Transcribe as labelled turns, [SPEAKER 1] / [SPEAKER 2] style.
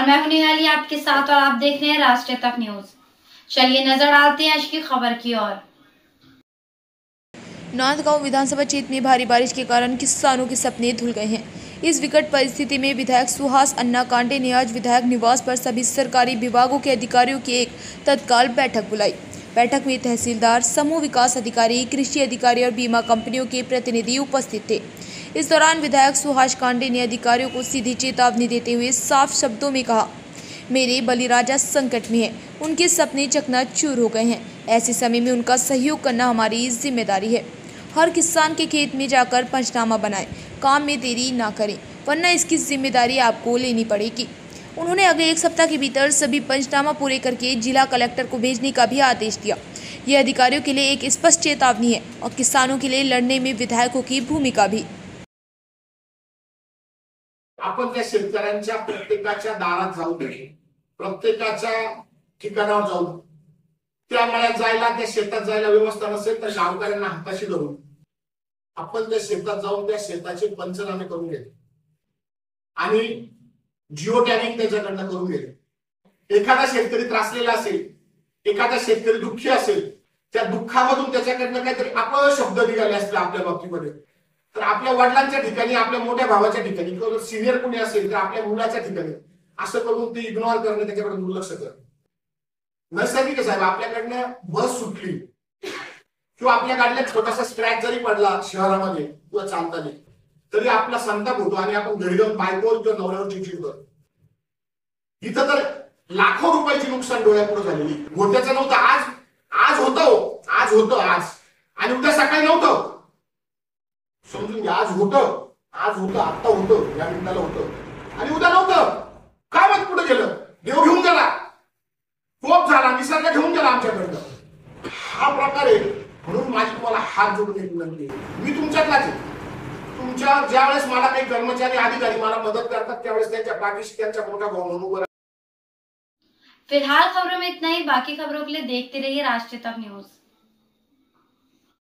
[SPEAKER 1] नमस्कार, मैं हूं निहाली आपके साथ और आप देख रहे हैं राष्ट्रीय तक न्यूज। चलिए नजर डालते हैं आज की खबर की ओर।
[SPEAKER 2] नांदगांव विधानसभा क्षेत्र में भारी बारिश के कारण किसानों के सपने धुल गए हैं। इस विकट परिस्थिति में विधायक सुहास अन्ना कांटे ने आज विधायक निवास पर सभी सरकारी विभागों के अधिकारियों की एक तत्काल बैठक बुलाई। बैठक में तहसीलदार, समूह विकास अधिकारी, कृषि अधिकारी और बीमा कंपनियों के प्रतिनिधि उपस्थित थे। इस दौरान विधायक सुहास कांटे ने अधिकारियों को सीधी चेतावनी देते हुए साफ शब्दों में कहा, मेरे बलिराजा संकट में है, उनके सपने चकनाचूर हो गए हैं। ऐसे समय में उनका सहयोग करना हमारी जिम्मेदारी है। हर किसान के खेत में जाकर पंचनामा बनाएं, काम में देरी ना करें, वरना इसकी जिम्मेदारी आपको लेनी पड़ेगी। उन्होंने अगले एक सप्ताह के भीतर सभी पंचनामा पूरे करके जिला कलेक्टर को भेजने का भी आदेश दिया। यह अधिकारियों के लिए एक स्पष्ट चेतावनी है और किसानों के लिए लड़ने में विधायकों की भूमिका भी।
[SPEAKER 3] आपण त्या शेतकऱ्यांच्या प्रत्येकाच्या दारात जाऊ नये, प्रत्येकाच्या ठिकाणावर जाऊ, त्या मळ्यात जायला, त्या शेतात जायला व्यवस्था नसेल तर गावकऱ्यांना हाताशी धरून आपण त्या शेतात जाऊन त्या शेताचे पंचनामे करून घ्यायचे आणि जिओ टॅगिंग त्याच्याकडनं करून घ्यायचे। एखादा शेतकरी त्रासलेला असेल, एखादा शेतकरी दुःखी असेल, त्या दुःखामधून त्याच्याकडनं काहीतरी अपशब्द निघाले असतील आपल्या बाबतीमध्ये, तर आपल्या वडिलांच्या ठिकाणी, आपल्या मोठ्या भावाच्या ठिकाणी किंवा सिनियर कोणी असेल तर आपल्या मुलाच्या ठिकाणी असं करून ते इग्नोर करणं, त्याच्याकडे दुर्लक्ष करणं नैसर्गिक आहे साहेब। आपल्याकडनं बस सुटली किंवा आपल्या गाडीला छोटासा स्क्रॅच जरी पडला शहरामध्ये किंवा चालताना, तरी आपला संताप होतो आणि आपण घरी जाऊन बायकोवर किंवा नवऱ्यावर चिडचिड करतो। इथं तर लाखो रुपयाची नुकसान डोळ्यापुढे झालेली, होत्याचं नव्हतं, आज होतं आज आणि उद्या सकाळी नव्हतं। समजून घ्या, आज होतं, आता होतं, या मिनिटाला होतं आणि उद्या नव्हतं। काय मत कुठे गेलं? देव घेऊन गेला, कोप झाला, निसर्ग घेऊन गेला आमच्याकडनं। हा प्रकार आहे। म्हणून माझी तुम्हाला हात जोडून एक विनंती आहे, मी तुमच्यातलाच आहे। तुमच्या ज्यावेळेस मला काही कर्मचारी, अधिकारी मला मदत करतात त्यावेळेस त्यांच्या पाठीशी त्यांचा मोठा भाऊ म्हणून उभा।
[SPEAKER 1] फिलहाल खबरों में इतना ही। बाकी खबरों के लिए देखते रहिए राष्ट्रीय तक न्यूज।